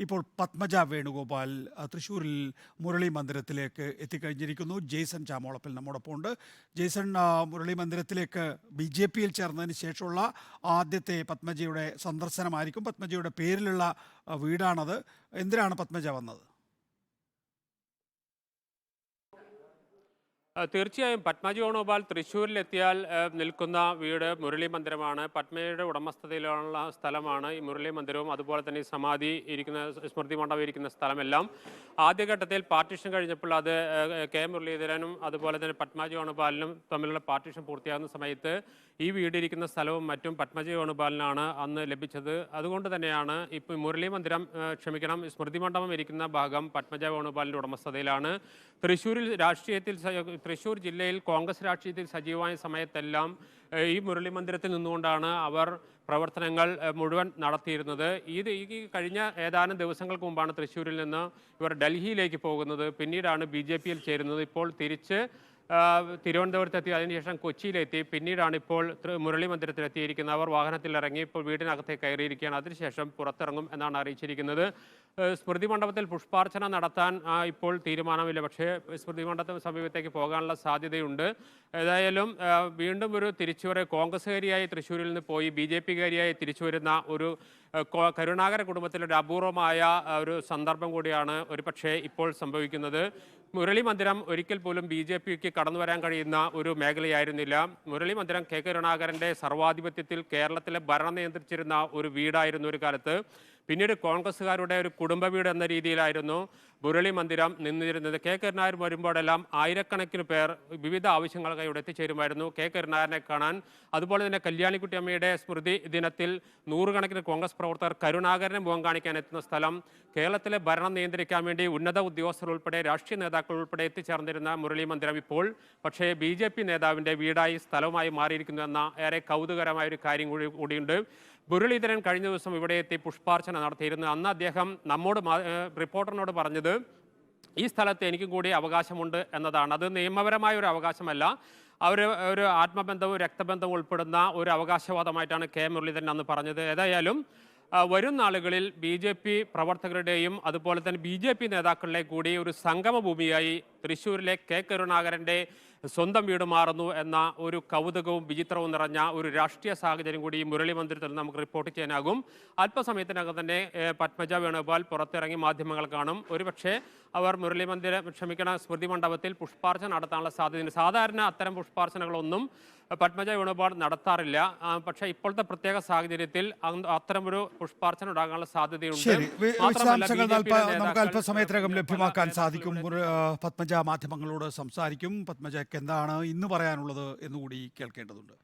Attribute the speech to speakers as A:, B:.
A: ഇപ്പോൾ പത്മജ വേണുഗോപാൽ തൃശ്ശൂരിൽ മുരളി മന്ദിരത്തിലേക്ക് എത്തിക്കഴിഞ്ഞിരിക്കുന്നു. ജെയ്സൺ ചാമോളപ്പിൽ നമ്മോടൊപ്പം ഉണ്ട്. ജെയ്സൺ, മുരളി മന്ദിരത്തിലേക്ക് BJPയിൽ ചേർന്നതിന് ശേഷമുള്ള ആദ്യത്തെ പത്മജയുടെ സന്ദർശനമായിരിക്കും. പത്മജയുടെ പേരിലുള്ള വീടാണത്. എന്തിനാണ് പത്മജ വന്നത്?
B: തീർച്ചയായും പത്മജ വേണുഗോപാൽ തൃശ്ശൂരിലെത്തിയാൽ നിൽക്കുന്ന വീട് മുരളി മന്ദിരമാണ്. പത്മജയുടെ ഉടമസ്ഥതയിലുള്ള സ്ഥലമാണ് ഈ മുരളി മന്ദിരവും അതുപോലെ തന്നെ ഈ സമാധി ഇരിക്കുന്ന സ്മൃതി മണ്ഡപം ഇരിക്കുന്ന സ്ഥലമെല്ലാം. ആദ്യഘട്ടത്തിൽ പാർട്ടീഷൻ കഴിഞ്ഞപ്പോൾ അത് കെ മുരളീധരനും അതുപോലെ തന്നെ പത്മജ വേണുഗോപാലിനും തമ്മിലുള്ള പാർട്ടീഷൻ പൂർത്തിയാകുന്ന സമയത്ത് ഈ വീടിരിക്കുന്ന സ്ഥലവും മറ്റും പത്മജ വേണുഗോപാലിനാണ് അന്ന് ലഭിച്ചത്. അതുകൊണ്ട് തന്നെയാണ് ഇപ്പോൾ മുരളി മന്ദിരം സ്മൃതി മണ്ഡപം ഇരിക്കുന്ന ഭാഗം പത്മജ വേണുഗോപാലിൻ്റെ ഉടമസ്ഥതയിലാണ്. തൃശ്ശൂർ ജില്ലയിൽ കോൺഗ്രസ് രാഷ്ട്രീയത്തിൽ സജീവമായ സമയത്തെല്ലാം ഈ മുരളി മന്ദിരത്തിൽ നിന്നുകൊണ്ടാണ് അവർ പ്രവർത്തനങ്ങൾ മുഴുവൻ നടത്തിയിരുന്നത്. ഈ കഴിഞ്ഞ ഏതാനും ദിവസങ്ങൾക്ക് മുമ്പാണ് തൃശ്ശൂരിൽ നിന്ന് ഇവർ ഡൽഹിയിലേക്ക് പോകുന്നത്. പിന്നീടാണ് BJPയിൽ ചേരുന്നത്. ഇപ്പോൾ തിരിച്ച് തിരുവനന്തപുരത്തെത്തി, അതിനുശേഷം കൊച്ചിയിലെത്തി, പിന്നീടാണ് ഇപ്പോൾ മുരളി മന്ദിരത്തിലെത്തിയിരിക്കുന്നത്. അവർ വാഹനത്തിലിറങ്ങി ഇപ്പോൾ വീടിനകത്തേക്ക് കയറിയിരിക്കുകയാണ്. അതിനുശേഷം പുറത്തിറങ്ങും എന്നാണ് അറിയിച്ചിരിക്കുന്നത്. സ്മൃതി മണ്ഡപത്തിൽ പുഷ്പാർച്ചന നടത്താൻ ഇപ്പോൾ തീരുമാനമില്ല, പക്ഷേ സ്മൃതി മണ്ഡപത്തിന് സമീപത്തേക്ക് പോകാനുള്ള സാധ്യതയുണ്ട്. ഏതായാലും വീണ്ടും ഒരു തിരിച്ചുവരവ്, കോൺഗ്രസ്സുകാരിയായി തൃശ്ശൂരിൽ നിന്ന് പോയി BJPക്കാരിയായി തിരിച്ചു വരുന്ന ഒരു കരുണാകര കുടുംബത്തിലൊരു അപൂർവമായ ഒരു സന്ദർഭം കൂടിയാണ് ഒരുപക്ഷെ ഇപ്പോൾ സംഭവിക്കുന്നത്. മുരളി മന്ദിരം ഒരിക്കൽ പോലും BJPക്ക് കടന്നു വരാൻ കഴിയുന്ന ഒരു മേഖലയായിരുന്നില്ല. മുരളി മന്ദിരം കെ കരുണാകരൻ്റെ സർവാധിപത്യത്തിൽ കേരളത്തിലെ ഭരണം നിയന്ത്രിച്ചിരുന്ന ഒരു വീടായിരുന്നു ഒരു കാലത്ത്. പിന്നീട് കോൺഗ്രസ്സുകാരുടെ ഒരു കുടുംബ വീട് എന്ന രീതിയിലായിരുന്നു മുരളി മന്ദിരം നിന്നിരുന്നത്. കെ കരുണാകരൻ വരുമ്പോഴെല്ലാം ആയിരക്കണക്കിന് പേർ വിവിധ ആവശ്യങ്ങൾക്കായി ഇവിടെ എത്തിച്ചേരുമായിരുന്നു കെ കരുണാകരനെ കാണാൻ. അതുപോലെ തന്നെ കല്യാണിക്കുട്ടി അമ്മയുടെ സ്മൃതി ദിനത്തിൽ നൂറുകണക്കിന് കോൺഗ്രസ് പ്രവർത്തകർ കരുണാകരനെ മുഖം കാണിക്കാൻ എത്തുന്ന സ്ഥലം. കേരളത്തിലെ ഭരണം നിയന്ത്രിക്കാൻ വേണ്ടി ഉന്നത ഉദ്യോഗസ്ഥർ ഉൾപ്പെടെ രാഷ്ട്രീയ നേതാക്കൾ ഉൾപ്പെടെ എത്തിച്ചേർന്നിരുന്ന മുരളി മന്ദിരം ഇപ്പോൾ പക്ഷേ BJP നേതാവിൻ്റെ വീടായി സ്ഥലവുമായി മാറിയിരിക്കുന്നു എന്ന ഏറെ കൗതുകരമായ ഒരു കാര്യം കൂടിയുണ്ട്. മുരളീധരൻ കഴിഞ്ഞ ദിവസം ഇവിടെ എത്തി പുഷ്പാർച്ചന നടത്തിയിരുന്നു. അന്ന് അദ്ദേഹം റിപ്പോർട്ടറിനോട് പറഞ്ഞത് ഈ സ്ഥലത്ത് എനിക്കും കൂടി അവകാശമുണ്ട് എന്നതാണ്. അത് നിയമപരമായ ഒരു അവകാശമല്ല, ഒരു ആത്മബന്ധവും രക്തബന്ധവും ഉൾപ്പെടുന്ന ഒരു അവകാശവാദമായിട്ടാണ് കെ മുരളീധരൻ അന്ന് പറഞ്ഞത്. ഏതായാലും വരും നാളുകളിൽ BJP പ്രവർത്തകരുടെയും അതുപോലെ തന്നെ BJP നേതാക്കളുടെ കൂടി ഒരു സംഗമ ഭൂമിയായി തൃശ്ശൂരിലെ കെ കരുണാകരൻ്റെ സ്വന്തം വീട് മാറുന്നു എന്ന ഒരു കൗതുകവും വിചിത്രവും നിറഞ്ഞ ഒരു രാഷ്ട്രീയ സാഹചര്യം കൂടി ഈ മുരളി മന്ദിരത്തിൽ നമുക്ക് റിപ്പോർട്ട് ചെയ്യാനാകും. അല്പസമയത്തിനകം തന്നെ പത്മജ വേണുഗോപാൽ പുറത്തിറങ്ങി മാധ്യമങ്ങൾ കാണും. ഒരുപക്ഷെ അവർ സ്മൃതി മണ്ഡപത്തിൽ പുഷ്പാർച്ചന നടത്താനുള്ള സാധ്യതയുണ്ട്. സാധാരണ അത്തരം പുഷ്പാർച്ചനകളൊന്നും പത്മജ വേണുഗോപാൽ നടത്താറില്ല. പക്ഷേ ഇപ്പോഴത്തെ പ്രത്യേക സാഹചര്യത്തിൽ അത്തരമൊരു പുഷ്പാർച്ചന ഉണ്ടാകാനുള്ള സാധ്യതയുണ്ട്.
A: നമുക്ക് അല്പസമയത്തിനകം ലഭ്യമാക്കാൻ സാധിക്കും. പത്മജ മാധ്യമങ്ങളോട് സംസാരിക്കും. പത്മജയ്ക്ക് എന്താണ് ഇന്ന് പറയാനുള്ളത് എന്നുകൂടി കേൾക്കേണ്ടതുണ്ട്.